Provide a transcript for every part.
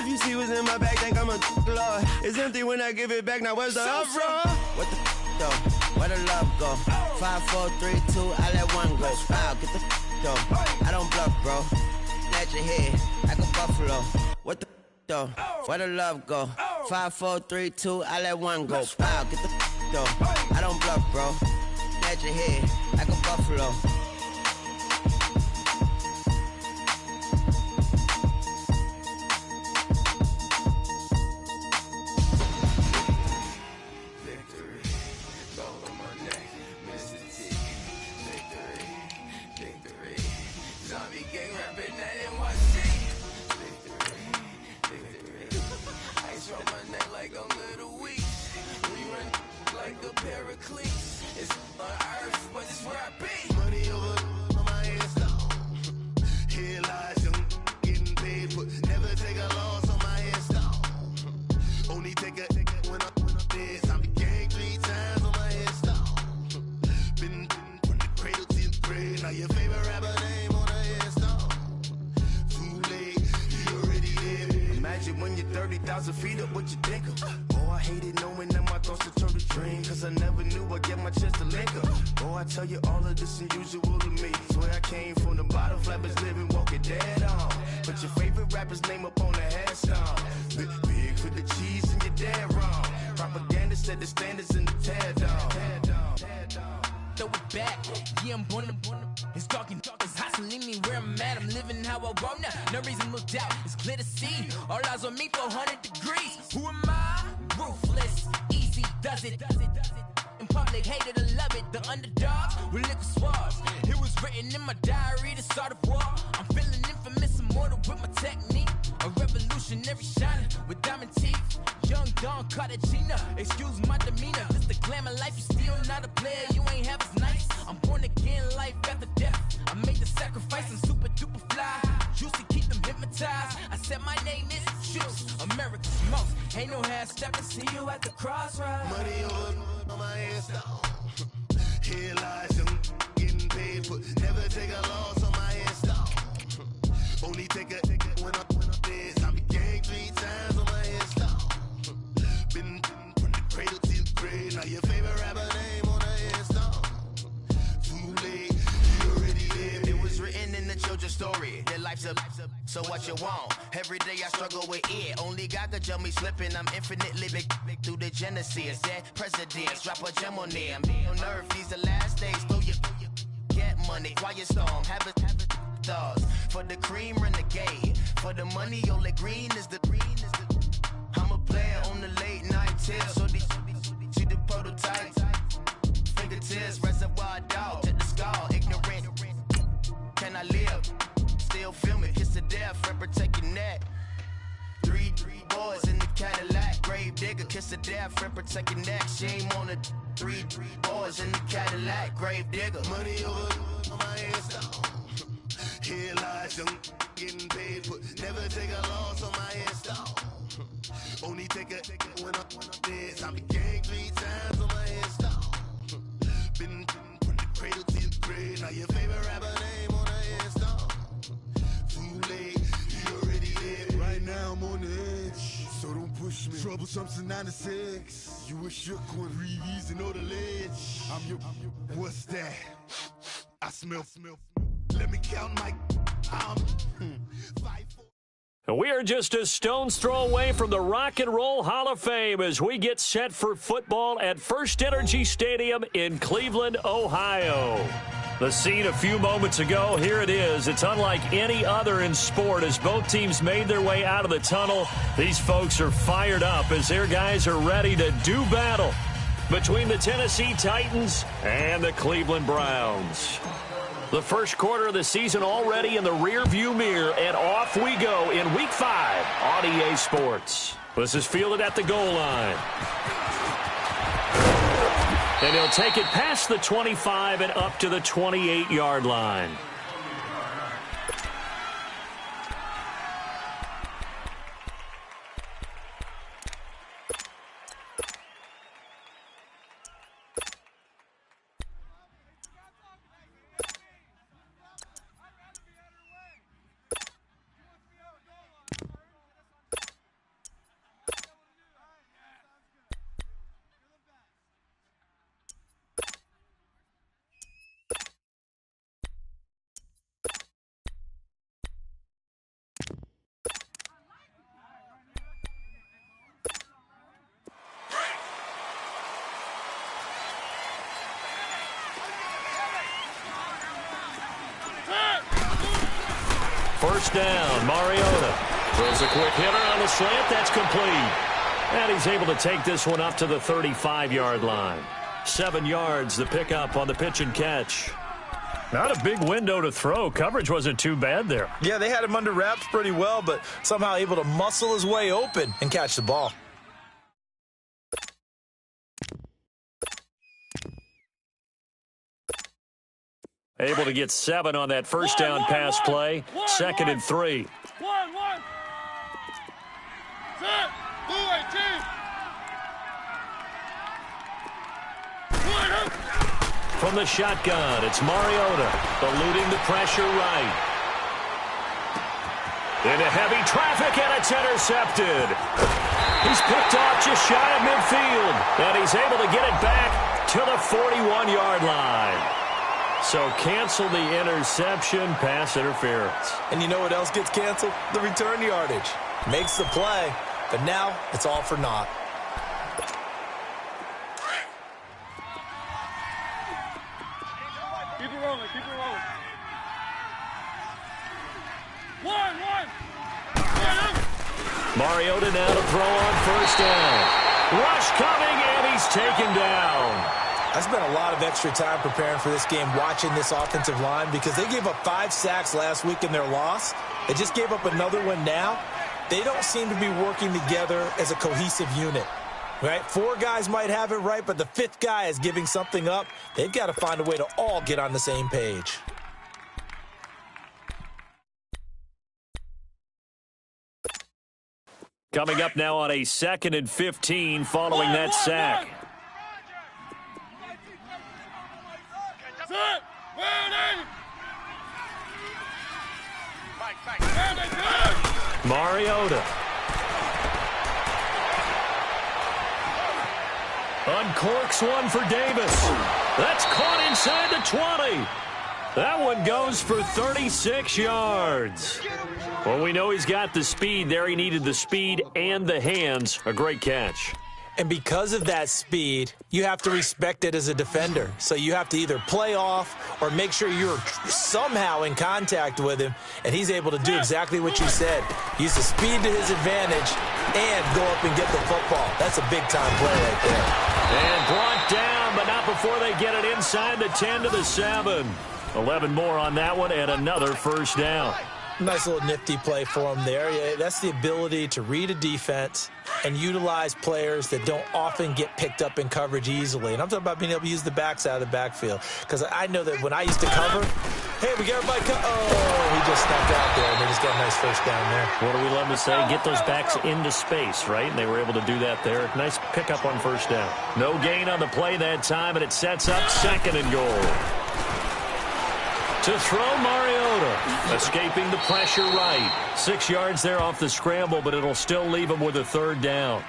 If you see what's in my bag, think I'm a lord. It's empty when I give it back, now where's the uproar? What the though? Where the love go? 5, 4, 3, 2, I let one go. Wow, get the though. I don't bluff, bro. At your head, like a buffalo. What the though? Where the love go? 5, 4, 3, 2, I let one go. Wow, get the though. I don't bluff, bro. At your head, like a buffalo. Feet up, what you think of? Oh, I hated knowing that my thoughts would turn to dream. Cause I never knew I'd get my chance to link up. Oh, I tell you all of this unusual to me. Swear I came from the bottom, flappers living, walking dead on. Put your favorite rapper's name up on the headstone. Big for the cheese and you're dead wrong. Propaganda set the standards in the tear down. Throw it back, yeah, I'm born to it's talking, it's hustling me where I'm at. I'm living how I want now. No reason to look doubt, it's clear to see. All eyes on me, 400 degrees. Who am I? Ruthless, easy, does it. In public, hated or love it. The underdogs with liquor swabs. It was written in my diary to start a war. I'm feeling infamous, immortal with my technique. A revolutionary shining with diamond teeth. Young Don Cartagena, excuse my demeanor. This the glamour life, you still not a player, you ain't half as nice. I'm born again, life after death. I made the sacrifice and super duper fly. Juicy, keep them hypnotized. I said my name is Juice, America's most. Ain't no half stepping, see you at the crossroads. Money on my headstone. Here lies young, getting paid, but never take a loss on my headstone. Only take a when I'm dead. I be gang 3 times on my headstone. Been from the cradle to the grave. Now your favorite rapper name on the headstone. Too late, you already lived. It was written in the children's story. Their life's a so what you want? Every day I struggle with it. Only God could jump me slipping. I'm infinitely big through the genesis. Dead presidents, drop a gem on them. On earth, these the last days. Throw your get money, quiet storm. Have it thoughts. For the cream renegade. For the money, only green is the I'm a player on the late night tips. So these see the prototype. Fingertips, reservoir dog. Check the skull, ignorant. Can I live? Still film it, kiss to death, friend protect your neck. 3 boys in the Cadillac, grave digger, kiss to death, friend protect your neck. Shame on the 3 boys in the Cadillac, grave digger. Money over on my headstone. Here lies young, getting paid, but never take a loss on my headstone. Only take a when I'm dead. I be gang 3 times on my headstone. Been from the cradle to the grave. Now your favorite rapper name on the headstone. Too late, you already lived. Right now I'm on the edge, so don't push me. Troublesome to 96. You a shook one, Reeves and know the ledge. I'm your. What's that? I smell. Let me count my. We are just a stone's throw away from the Rock and Roll Hall of Fame as we get set for football at First Energy Stadium in Cleveland, Ohio. The scene a few moments ago, here it is. It's unlike any other in sport as both teams made their way out of the tunnel. These folks are fired up as their guys are ready to do battle between the Tennessee Titans and the Cleveland Browns. The first quarter of the season already in the rear-view mirror, and off we go in Week 5 on EA Sports. This is fielded at the goal line. And he'll take it past the 25 and up to the 28-yard line. first down. Mariota throws a quick hitter on the slant. That's complete. And he's able to take this one up to the 35-yard line. 7 yards, the pickup on the pitch and catch. Not a big window to throw. Coverage wasn't too bad there. Yeah, they had him under wraps pretty well, but somehow able to muscle his way open and catch the ball. Able to get 7 on that first down pass play. Second and 3. From the shotgun, it's Mariota, eluding the pressure right. Into heavy traffic, and it's intercepted. He's picked off just shy of midfield, and he's able to get it back to the 41-yard line. So cancel the interception, pass interference. And you know what else gets canceled? The return yardage. Makes the play, but now it's all for naught. Keep it rolling, keep it rolling. Mariota now to throw on first down. Rush coming, and he's taken down. I spent a lot of extra time preparing for this game, watching this offensive line, because they gave up 5 sacks last week in their loss. They just gave up another one now. They don't seem to be working together as a cohesive unit. Right? 4 guys might have it right, but the 5th guy is giving something up. They've got to find a way to all get on the same page. Coming up now on a 2nd and 15 following that sack. Mariota. Uncorks one for Davis. That's caught inside the 20. That one goes for 36 yards. Well, we know he's got the speed there. He needed the speed and the hands. A great catch. And because of that speed, you have to respect it as a defender. So you have to either play off or make sure you're somehow in contact with him, and he's able to do exactly what you said. Use the speed to his advantage and go up and get the football. That's a big-time play right there. And brought down, but not before they get it inside the 10 to the 7. 11 more on that one, and another first down. Nice little nifty play for him there. Yeah, that's the ability to read a defense and utilize players that don't often get picked up in coverage easily. And I'm talking about being able to use the backs out of the backfield. Because I know that when I used to cover, hey, we got everybody oh, he just snuck out there, and they just got a nice first down there. What do we love to say? Get those backs into space, right? And they were able to do that there. Nice pickup on first down. No gain on the play that time, and it sets up 2nd and goal. To throw, Mariota, escaping the pressure right. 6 yards there off the scramble, but it'll still leave him with a 3rd down.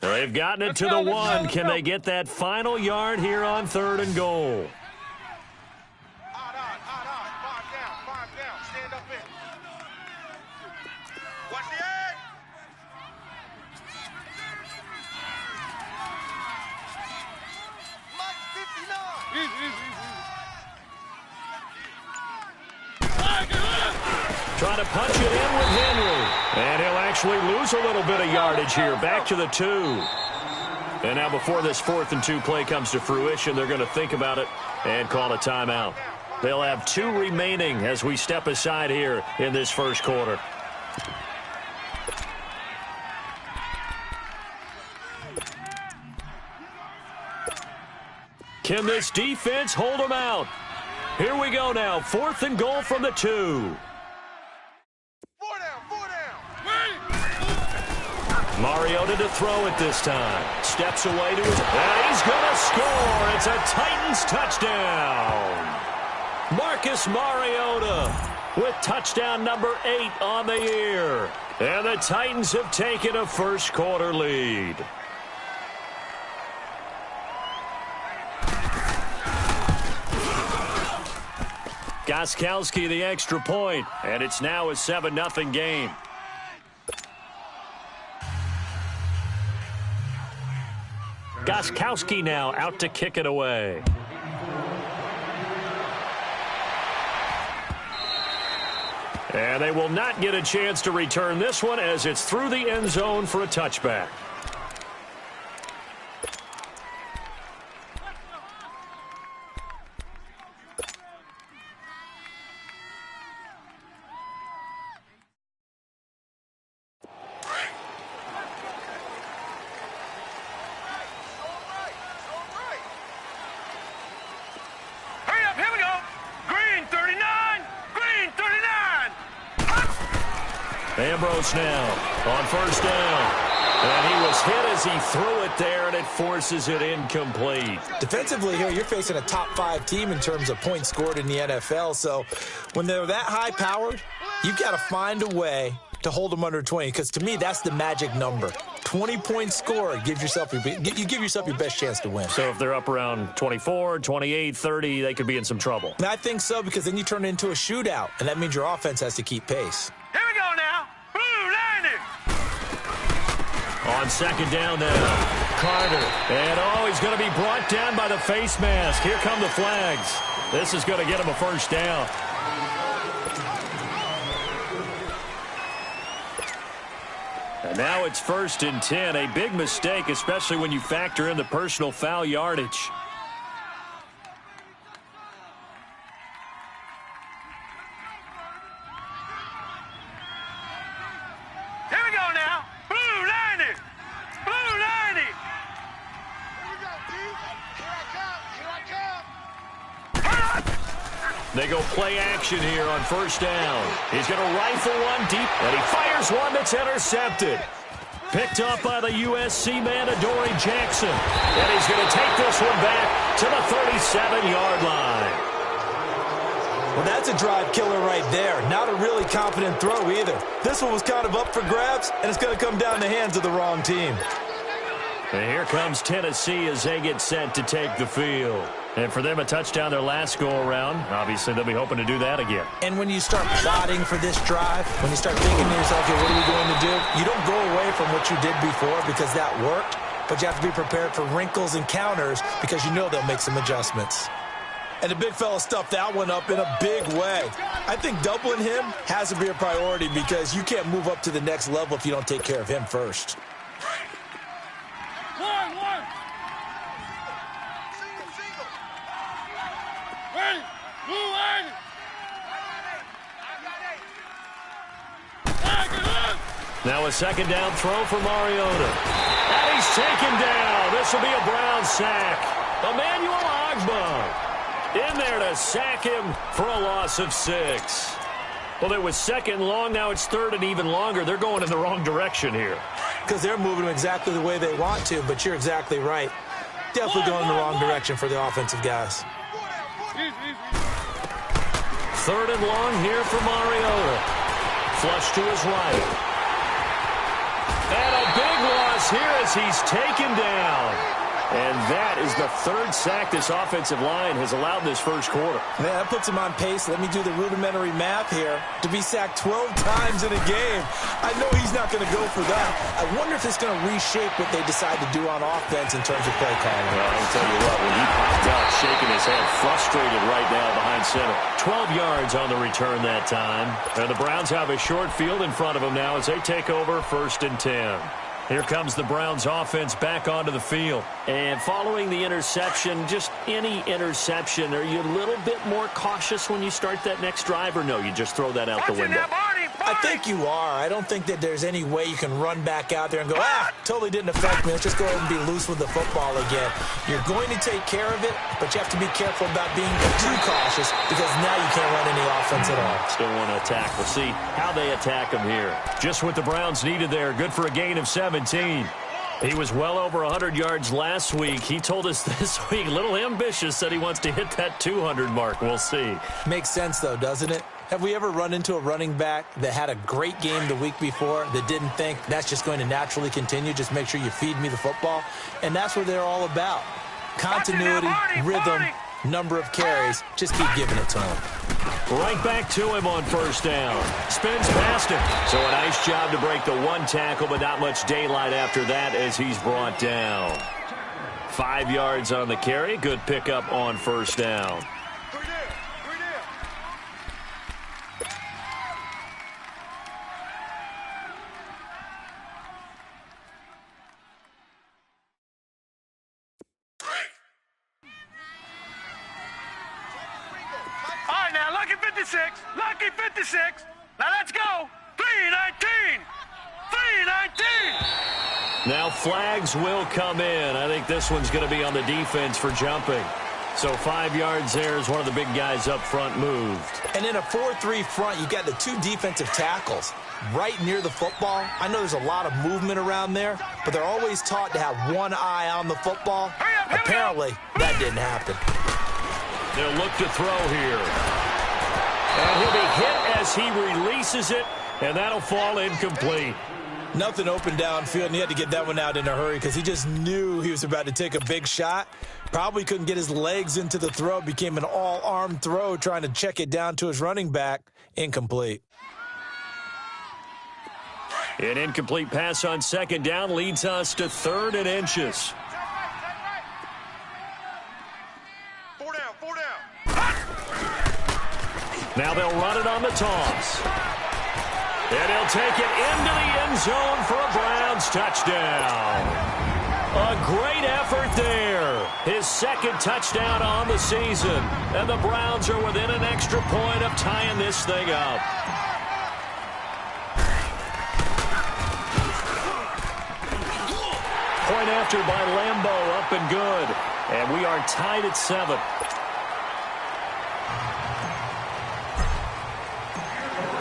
They've gotten it to the 1. Can they get that final yard here on 3rd and goal? Trying to punch it in with Henry. And he'll actually lose a little bit of yardage here. Back to the 2. And now before this 4th and 2 play comes to fruition, they're going to think about it and call a timeout. They'll have 2 remaining as we step aside here in this first quarter. Can this defense hold them out? Here we go now. 4th and goal from the 2. Mariota to throw it this time. Steps away to his... And he's going to score. It's a Titans touchdown. Marcus Mariota with touchdown number 8 on the year. And the Titans have taken a first quarter lead. Gostkowski the extra point, and it's now a 7-0 game. Gostkowski now out to kick it away. And they will not get a chance to return this one as it's through the end zone for a touchback. Ambrose now on first down. And he was hit as he threw it there, and it forces it incomplete. Defensively here, you're facing a top-5 team in terms of points scored in the NFL. So when they're that high-powered, you've got to find a way to hold them under 20. Because to me, that's the magic number. 20 points scored, you give yourself your best chance to win. So if they're up around 24, 28, 30, they could be in some trouble. And I think so, because then you turn it into a shootout, and that means your offense has to keep pace. Here we go now. On second down now, Carter. And, he's going to be brought down by the face mask. Here come the flags. This is going to get him a first down. And now it's 1st and 10. A big mistake, especially when you factor in the personal foul yardage. They go play action here on first down. He's going to rifle one deep, and he fires one that's intercepted. Picked up by the USC man, Adoree Jackson. And he's going to take this one back to the 37-yard line. Well, that's a drive killer right there. Not a really confident throw either. This one was kind of up for grabs, and it's going to come down the hands of the wrong team. And here comes Tennessee as they get set to take the field. And for them, a touchdown their last go-around. Obviously, they'll be hoping to do that again. And when you start plotting for this drive, when you start thinking to yourself, okay, what are we going to do? You don't go away from what you did before because that worked, but you have to be prepared for wrinkles and counters because you know they'll make some adjustments. And the big fella stuffed that one up in a big way. I think doubling him has to be a priority because you can't move up to the next level if you don't take care of him first. Now a second down throw for Mariota. And he's taken down. This will be a Brown sack. Emmanuel Ogbah in there to sack him for a loss of 6. Well, it was second long. Now it's third and even longer. They're going in the wrong direction here. Because they're moving exactly the way they want to, but you're exactly right. Definitely going in the wrong direction for the offensive guys. Third and long here for Mariota. Flush to his right. And a big loss here as he's taken down. And that is the third sack this offensive line has allowed this first quarter. Man, that puts him on pace. Let me do the rudimentary math here. To be sacked 12 times in a game. I know he's not going to go for that. I wonder if it's going to reshape what they decide to do on offense in terms of play calling. Well, I can tell you what, when he popped out, shaking his head, frustrated right now behind center. 12 yards on the return that time. And the Browns have a short field in front of them now as they take over 1st and 10. Here comes the Browns offense back onto the field. And following the interception, just any interception, are you a little bit more cautious when you start that next drive, or no, you just throw that out the window? I think you are. I don't think that there's any way you can run back out there and go, totally didn't affect me. Let's just go ahead and be loose with the football again. You're going to take care of it, but you have to be careful about being too cautious because now you can't run any offense at all. Still want to attack. We'll see how they attack them here. Just what the Browns needed there. Good for a gain of 17. He was well over 100 yards last week. He told us this week, a little ambitious, said he wants to hit that 200 mark. We'll see. Makes sense, though, doesn't it? Have we ever run into a running back that had a great game the week before that didn't think that's just going to naturally continue? Just make sure you feed me the football. And that's what they're all about. Continuity, rhythm, number of carries. Just keep giving it to him. Right back to him on first down. Spins past him. So a nice job to break the one tackle, but not much daylight after that as he's brought down. 5 yards on the carry. Good pickup on first down. All right, now, lucky 56. Lucky 56. Now, let's go. 319. 319. Now flags will come in. I think this one's going to be on the defense for jumping. So 5 yards there as one of the big guys up front moved. And in a 4-3 front, you've got the 2 defensive tackles right near the football. I know there's a lot of movement around there, but they're always taught to have one eye on the football. Apparently, that didn't happen. They'll look to throw here. And he'll be hit as he releases it, and that'll fall incomplete. Nothing open downfield, and he had to get that one out in a hurry because he just knew he was about to take a big shot. Probably couldn't get his legs into the throw. Became an all-arm throw trying to check it down to his running back. Incomplete. An incomplete pass on second down leads us to 3rd and inches. 4 down, 4 down. Now they'll run it on the toss. And he'll take it into the end zone for a Browns touchdown. A great effort there. His 2nd touchdown on the season. And the Browns are within an extra point of tying this thing up. Point after by Lambeau, up and good. And we are tied at 7.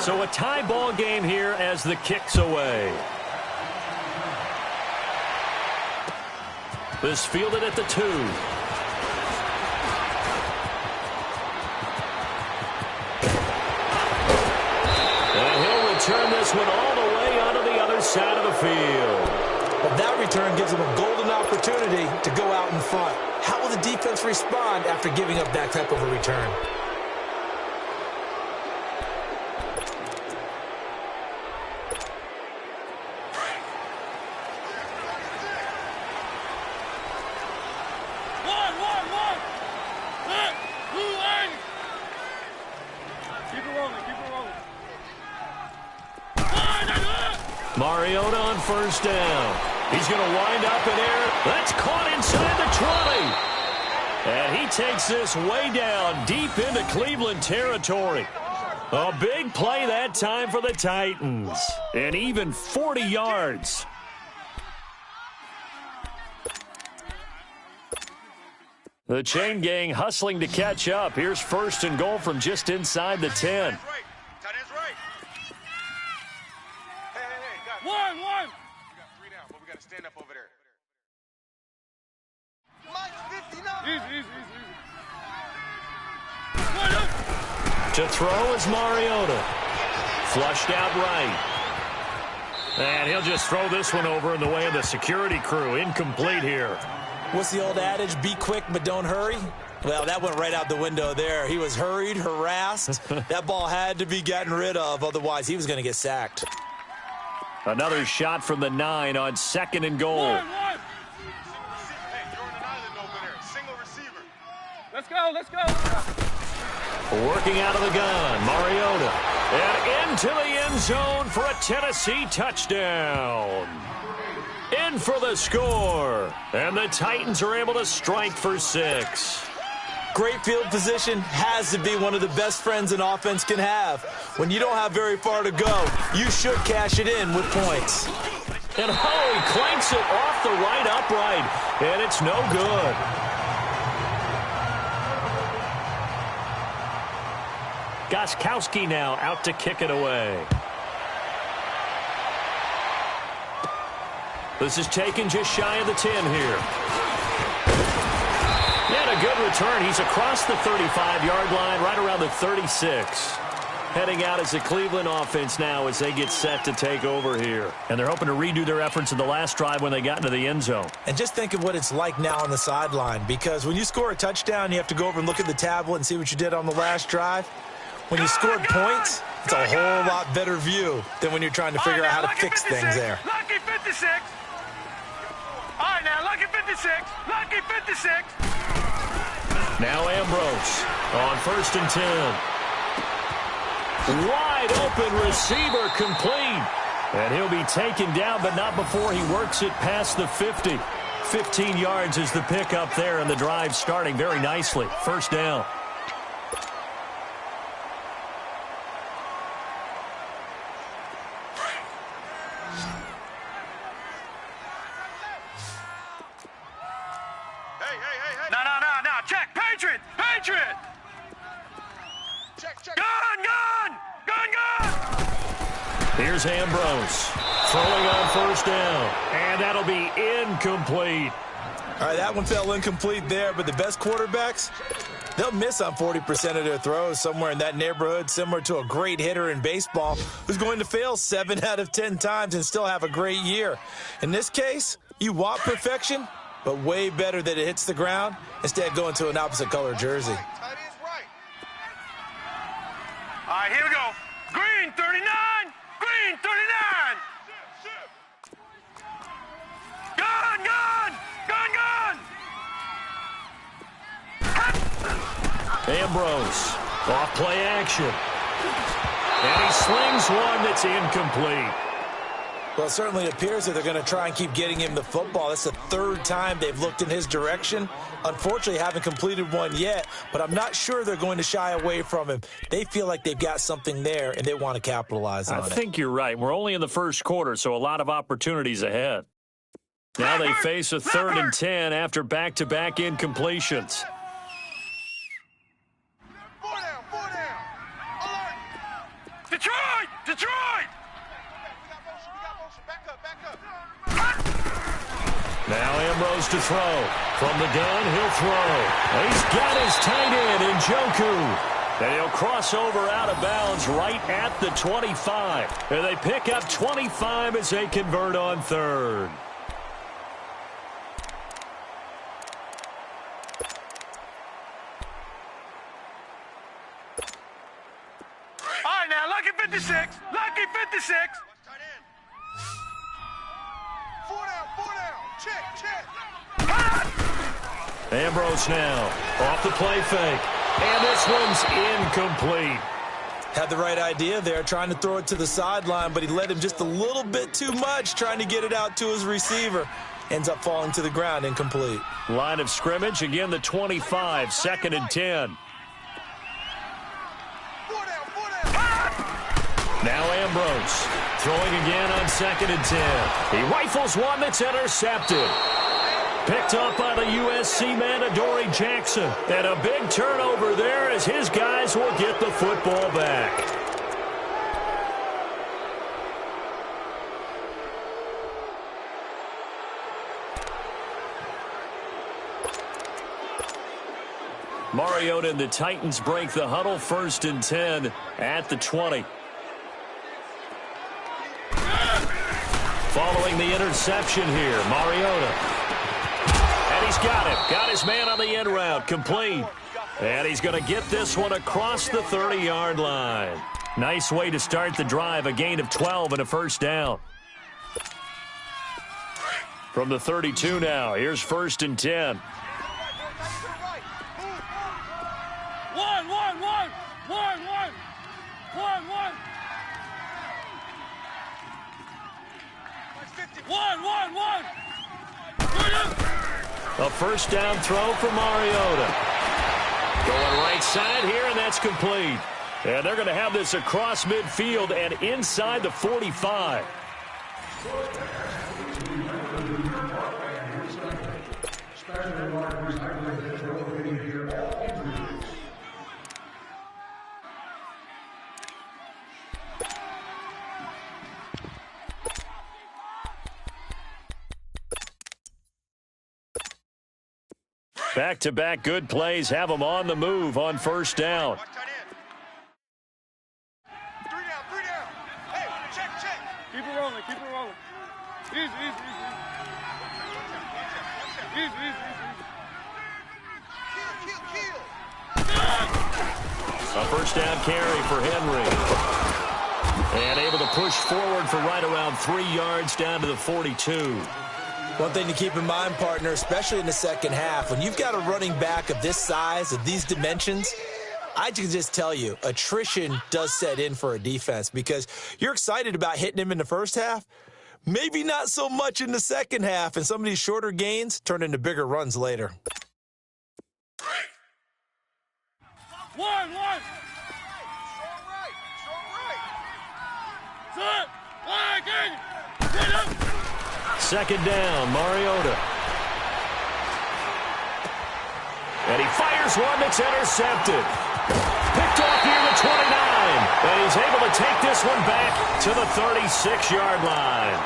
So a tie ball game here as the kick's away. This fielded at the 2. And he'll return this one all the way onto the other side of the field. Well, that return gives him a golden opportunity to go out in front. How will the defense respond after giving up that type of a return? Mariota on first down. He's going to wind up in air. That's caught inside the 20. And he takes this way down deep into Cleveland territory. A big play that time for the Titans. And even 40 yards. The chain gang hustling to catch up. Here's 1st and goal from just inside the 10. One. We got 3 down, but we got to stand up over there. Easy. To throw is Mariota. Flushed out right. And he'll just throw this one over in the way of the security crew. Incomplete here. What's the old adage? Be quick, but don't hurry. Well, that went right out the window there. He was hurried, harassed. That ball had to be gotten rid of. Otherwise, he was going to get sacked. Another shot from the 9 on 2nd and goal. One. Hey, you're on an island over there. Single receiver. Let's go. Working out of the gun, Mariota. And into the end zone for a Tennessee touchdown. In for the score. And the Titans are able to strike for 6. Great field position has to be one of the best friends an offense can have. When you don't have very far to go, you should cash it in with points. And he clanks it off the right upright. And it's no good. Gostkowski now out to kick it away. This is taken just shy of the 10 here. And a good return. He's across the 35-yard line, right around the 36. Heading out as the Cleveland offense now as they get set to take over here. And they're hoping to redo their efforts in the last drive when they got into the end zone. And just think of what it's like now on the sideline, because when you score a touchdown, you have to go over and look at the tablet and see what you did on the last drive. When you scored points, it's a whole lot better view than when you're trying to figure out how to fix things there. Lucky 56. All right, now, lucky 56. 56. Lucky 56. Now Ambrose on 1st and 10. Wide open receiver complete. And he'll be taken down, but not before he works it past the 50. 15 yards is the pickup there, and the drive starting very nicely. 1st down. No. Check. Patriot. Check. Gun. Here's Ambrose throwing on 1st down, and that'll be incomplete. All right, that one fell incomplete there, but the best quarterbacks, they'll miss on 40% of their throws, somewhere in that neighborhood, similar to a great hitter in baseball who's going to fail 7 out of 10 times and still have a great year. In this case, you want perfection, but way better that it hits the ground instead of going to an opposite color jersey. All right, here we go. Green 39. Gun. Ambrose off play action. And he slings one that's incomplete. Well, it certainly appears that they're going to try and keep getting him the football. That's the 3rd time they've looked in his direction. Unfortunately, haven't completed one yet, but I'm not sure they're going to shy away from him. They feel like they've got something there, and they want to capitalize on it. I think you're right. We're only in the 1st quarter, so a lot of opportunities ahead. Now they face a 3rd and 10 after back-to-back incompletions. 4 down. Alert. Detroit. We got motion. Back up. Now Ambrose to throw. From the gun, he'll throw. He's got his tight end in Njoku. And he'll cross over out of bounds right at the 25. And they pick up 25 as they convert on 3rd. All right, now, lucky 56. 4 down. Check. Ambrose now off the play fake. And this one's incomplete. Had the right idea there, trying to throw it to the sideline, but he led him just a little bit too much, trying to get it out to his receiver. Ends up falling to the ground, incomplete. Line of scrimmage, again the 25, 2nd and 10. 4 down. Now Ambrose throwing again on 2nd and 10. He rifles one that's intercepted. Picked up by the USC man, Adoree Jackson. And a big turnover there as his guys will get the football back. Mariota and the Titans break the huddle, 1st and 10 at the 20. Following the interception here, Mariota. And he's got him. Got his man on the end route, complete. And he's going to get this one across the 30-yard line. Nice way to start the drive, a gain of 12 and a 1st down. From the 32 now, here's 1st and 10. A 1st down throw for Mariota. Going right side here, and that's complete. And they're going to have this across midfield and inside the 45. Back-to-back good plays have them on the move on 1st down. 3 down. Hey, check. Keep it rolling. Easy. Kill. A 1st down carry for Henry. And able to push forward for right around 3 yards down to the 42. One thing to keep in mind, partner, especially in the second half, when you've got a running back of this size, of these dimensions, I can just tell you, attrition does set in for a defense because you're excited about hitting him in the first half, maybe not so much in the second half, and some of these shorter gains turn into bigger runs later. One. Strong right. Set. Second down, Mariota. And he fires one that's intercepted. Picked off near the 29. And he's able to take this one back to the 36-yard line.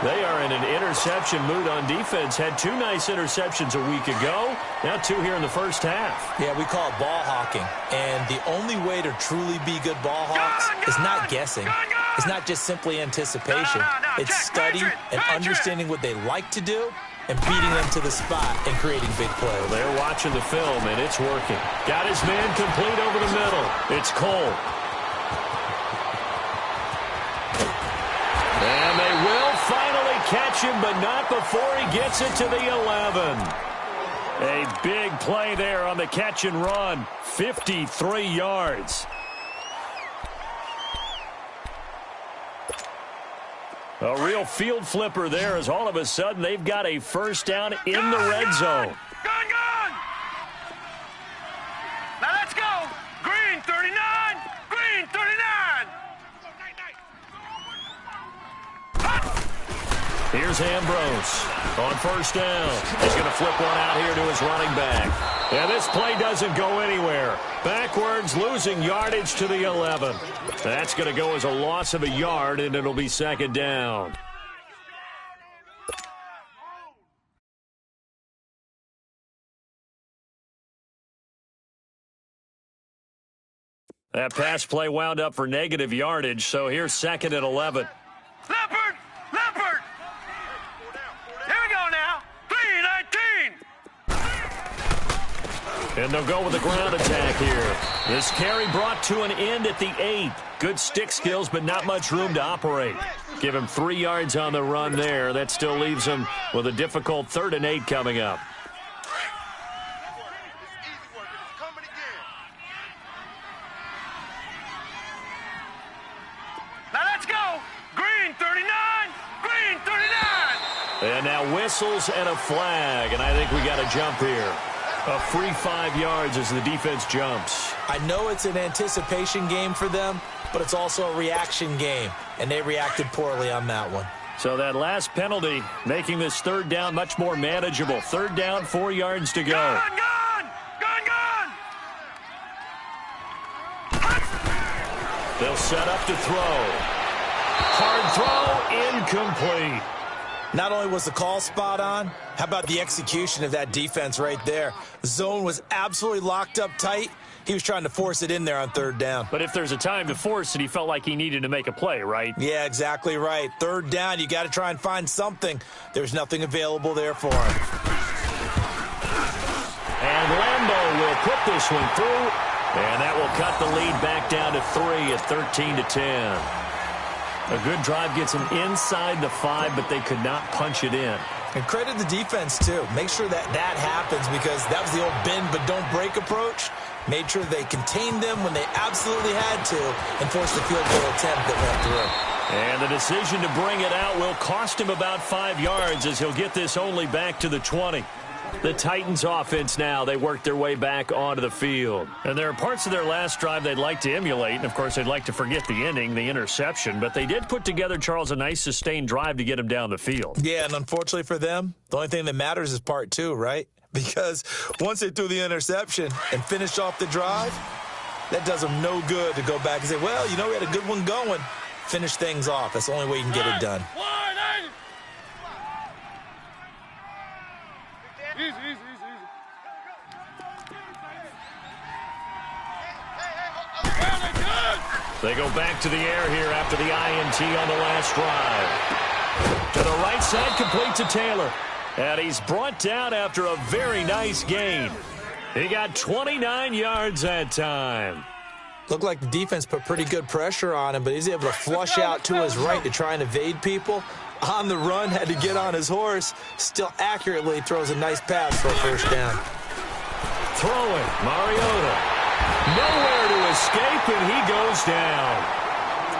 They are in an interception mood on defense. Had 2 nice interceptions a week ago. Now 2 here in the first half. Yeah, we call it ball hawking. And the only way to truly be good ball hawks is not guessing. It's not just simply anticipation. It's study and understanding what they like to do and beating them to the spot and creating big plays. Well, they're watching the film, and it's working. Got his man complete over the middle. It's Cole. And they will finally catch him, but not before he gets it to the 11. A big play there on the catch and run. 53 yards. A real field flipper there as all of a sudden they've got a first down in the red zone. Gone! Now let's go! Green 39! Green 39! Here's Ambrose on first down. He's going to flip one out here to his running back. And this play doesn't go anywhere. Backwards, losing yardage to the 11. That's going to go as a loss of a yard, and it'll be second down. That pass play wound up for negative yardage, so here's second and 11. Leopard! Here we go now. 3-19. And they'll go with the ground attack here. This carry brought to an end at the 8. Good stick skills, but not much room to operate. Give him 3 yards on the run there. That still leaves him with a difficult 3rd and 8 coming up. Now let's go. Green 39. Green 39. And now whistles and a flag, and I think we got a jump here. A free 5 yards as the defense jumps. I know it's an anticipation game for them, but it's also a reaction game, and they reacted poorly on that one. So that last penalty making this 3rd down much more manageable. 3rd down, 4 yards to go. Gone! They'll set up to throw. Hard throw, incomplete. Not only was the call spot on, how about the execution of that defense right there? The zone was absolutely locked up tight. He was trying to force it in there on 3rd down. But if there's a time to force it, he felt like he needed to make a play, right? Yeah, exactly right. 3rd down, you got to try and find something. There's nothing available there for him. And Lambeau will put this one through, and that will cut the lead back down to 3 at 13-10. A good drive gets them inside the 5, but they could not punch it in. And credit the defense, too. Make sure that happens because that was the old bend but don't break approach. Made sure they contained them when they absolutely had to and forced the field goal attempt that went through. And the decision to bring it out will cost him about 5 yards as he'll get this only back to the 20. The Titans offense now, they work their way back onto the field. And there are parts of their last drive they'd like to emulate. And, of course, they'd like to forget the ending, the interception. But they did put together, Charles, a nice sustained drive to get him down the field. Yeah, and unfortunately for them, the only thing that matters is part 2, right? Because once they threw the interception and finished off the drive, that does them no good to go back and say, well, you know, we had a good one going. Finish things off. That's the only way you can get it done. Easy. They go back to the air here after the INT on the last drive. To the right side, complete to Taylor. And he's brought down after a very nice gain. He got 29 yards that time. Looked like the defense put pretty good pressure on him, but he's able to flush out to his right to try and evade people. on the run, had to get on his horse, still accurately throws a nice pass for a first down. Throwing, Mariota. Nowhere to escape, and he goes down.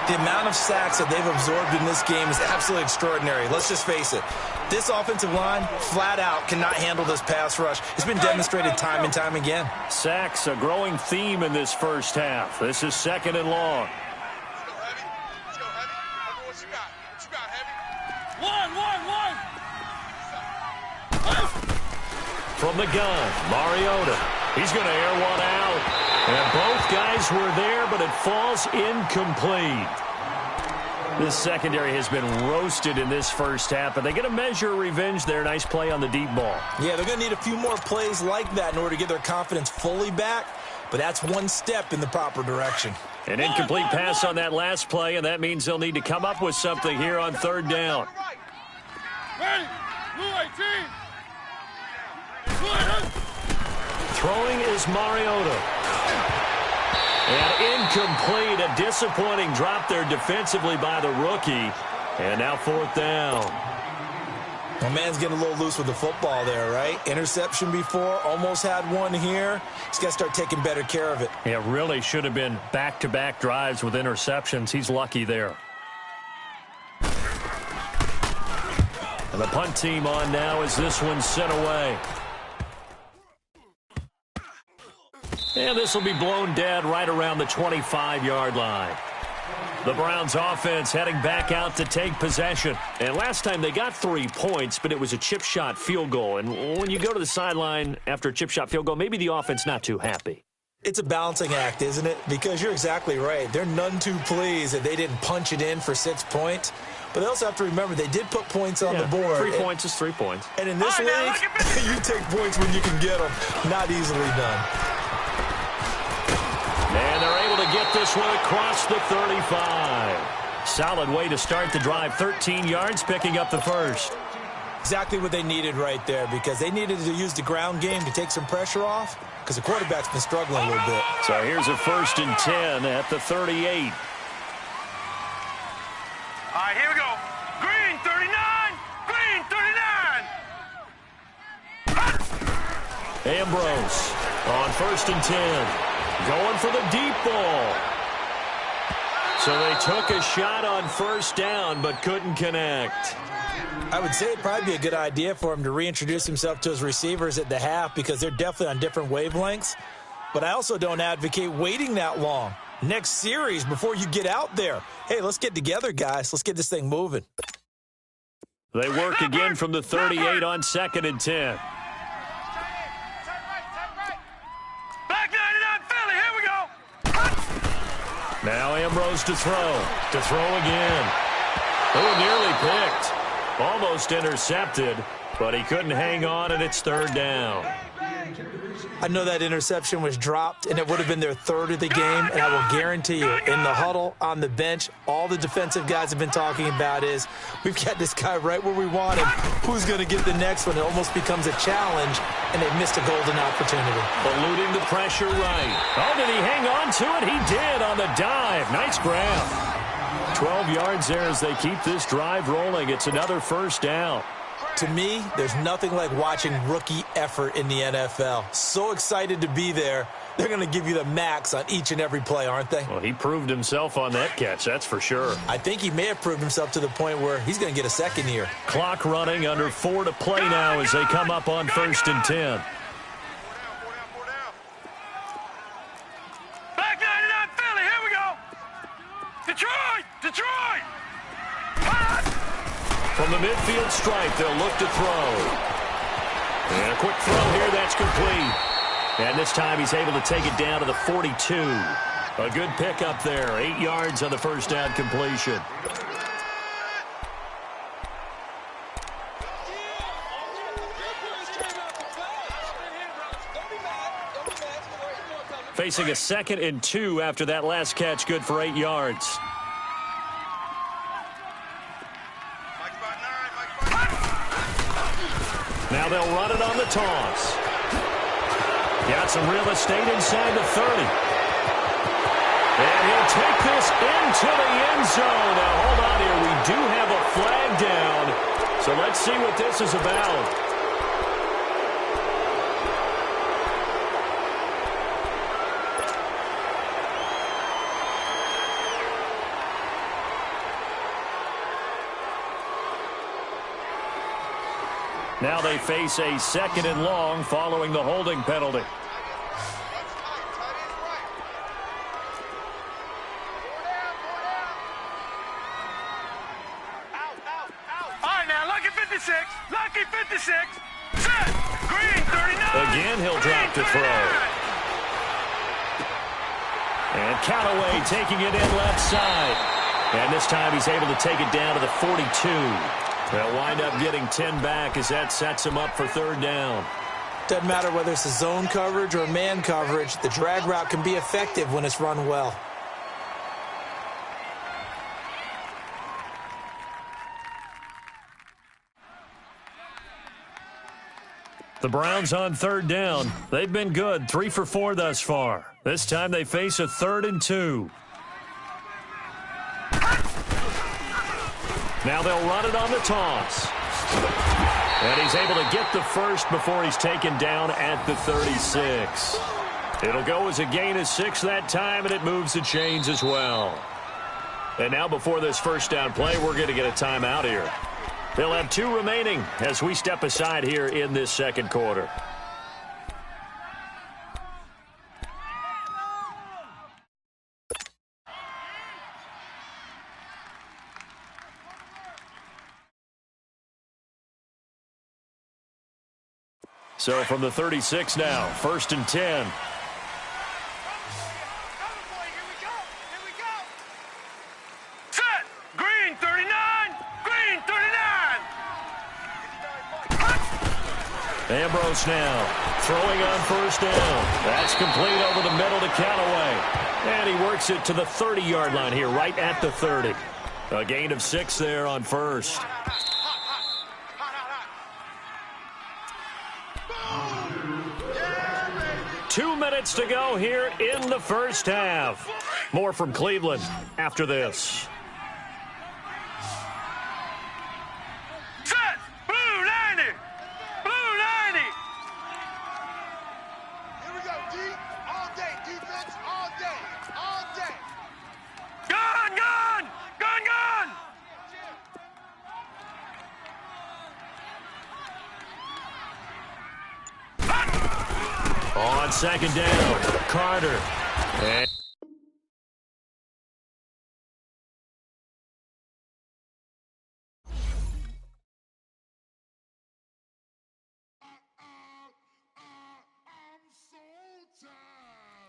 The amount of sacks that they've absorbed in this game is absolutely extraordinary. Let's just face it. This offensive line, flat out, cannot handle this pass rush. It's been demonstrated time and time again. Sacks, a growing theme in this first half. This is second and long. Let's go, Heavy. What you got? What you got, Heavy? One. From the gun, Mariota. He's going to air one out. And both guys were there, but it falls incomplete. This secondary has been roasted in this first half, but they get a measure of revenge there. Nice play on the deep ball. Yeah, they're going to need a few more plays like that in order to get their confidence fully back, but that's one step in the proper direction. An incomplete pass on that last play, and that means they'll need to come up with something here on third down. Ready? Blue 18. Throwing is Mariota. And incomplete, a disappointing drop there defensively by the rookie. And now fourth down. My man's getting a little loose with the football there, right? Interception before, almost had one here. He's got to start taking better care of it. It really should have been back-to-back drives with interceptions. He's lucky there. And the punt team on now as this one's sent away. And this will be blown dead right around the 25-yard line. The Browns offense heading back out to take possession. And last time they got 3 points, but it was a chip shot field goal. And when you go to the sideline after a chip shot field goal, maybe the offense not too happy. It's a balancing act, isn't it? Because you're exactly right. They're none too pleased that they didn't punch it in for 6 points. But they also have to remember they did put points on the board. 3 points is 3 points. And in this league, you take points when you can get them. Not easily done. And they're able to get this one across the 35. Solid way to start the drive. 13 yards, picking up the first. Exactly what they needed right there, because they needed to use the ground game to take some pressure off, because the quarterback's been struggling a little bit. So here's a 1st and 10 at the 38. All right, here we go. Green 39. Green 39. Ambrose on 1st and 10. Going for the deep ball. So they took a shot on first down, but couldn't connect. I would say it'd probably be a good idea for him to reintroduce himself to his receivers at the half, because they're definitely on different wavelengths. But I also don't advocate waiting that long. Next series, before you get out there. Hey, let's get together, guys. Let's get this thing moving. They work again from the 38 on 2nd and 10. Now Ambrose to throw. To throw again. Oh, nearly picked. Almost intercepted, but he couldn't hang on, and it's 3rd down. I know that interception was dropped, and it would have been their 3rd of the game, and I will guarantee you, in the huddle, on the bench, all the defensive guys have been talking about is, we've got this guy right where we want him. Who's going to get the next one? It almost becomes a challenge, and they missed a golden opportunity. Eluding the pressure right. Oh, did he hang on to it? He did on the dive. Nice grab. 12 yards there as they keep this drive rolling. It's another 1st down. To me, there's nothing like watching rookie effort in the NFL. So excited to be there. They're going to give you the max on each and every play, aren't they? Well, he proved himself on that catch, that's for sure. I think he may have proved himself to the point where he's going to get a second year. Clock running, under 4 to play now as they come up on 1st and 10. Four down. Back 99 Philly, here we go. Detroit. From the midfield stripe, they'll look to throw. And a quick throw here, that's complete. And this time he's able to take it down to the 42. A good pickup there, 8 yards on the 1st down completion. Facing a 2nd and 2 after that last catch, good for 8 yards. Now they'll run it on the toss. Got some real estate inside the 30. And he'll take this into the end zone. Now, hold on here. We do have a flag down. So let's see what this is about. Now they face a 2nd and long following the holding penalty. Lucky 56. Set. Green 39. Again, he'll drop to throw. And Callaway taking it in left side. And this time he's able to take it down to the 42. They'll wind up getting 10 back as that sets him up for 3rd down. Doesn't matter whether it's a zone coverage or a man coverage, the drag route can be effective when it's run well. The Browns on 3rd down. They've been good, 3 for 4 thus far. This time they face a 3rd and 2. Now they'll run it on the toss. And he's able to get the first before he's taken down at the 36. It'll go as a gain of 6 that time, and it moves the chains as well. And now before this first down play, we're going to get a timeout here. They'll have 2 remaining as we step aside here in this 2nd quarter. So from the 36 now, 1st and 10. Set. Green 39. Green 39. Ambrose now throwing on 1st down. That's complete over the middle to Callaway. And he works it to the 30-yard line here, right at the 30. A gain of 6 there on 1st. Two minutes to go here in the first half. More from Cleveland after this. Set. Blue 90. Blue 90. Here we go, D. All day. Defense all day. All day. Gun, gun. Gun, gun. On 2nd down, Carter. And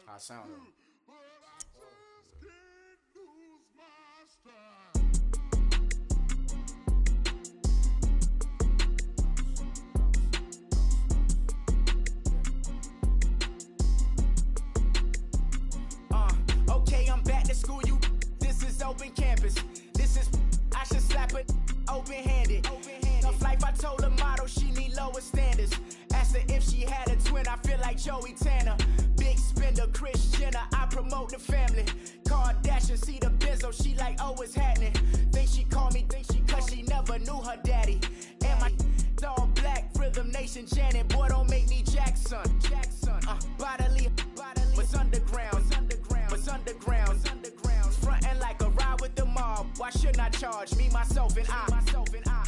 I sound him. Okay, I'm back to school, you. This is open campus. This is, I should slap it open-handed. Tough life, I told her motto, she need lower standards. Asked her if she had a twin, I feel like Joey Tanner. Big spender, Kris Jenner, I promote the family. Kardashian, see the Benzo, she like, oh, what's happening? Think she called me, cause she never knew her daddy. And my all black, Rhythm Nation, Janet, boy, don't make me Jackson. Bodily, what's underground? What's underground? Frontin' like a ride with the mob. Why shouldn't I charge me, myself, and I?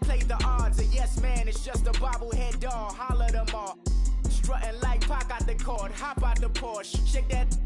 Play the odds, a yes man, it's just a bobblehead doll. Holler them all. Strutting like Pac out the court, hop out the Porsche. Shake that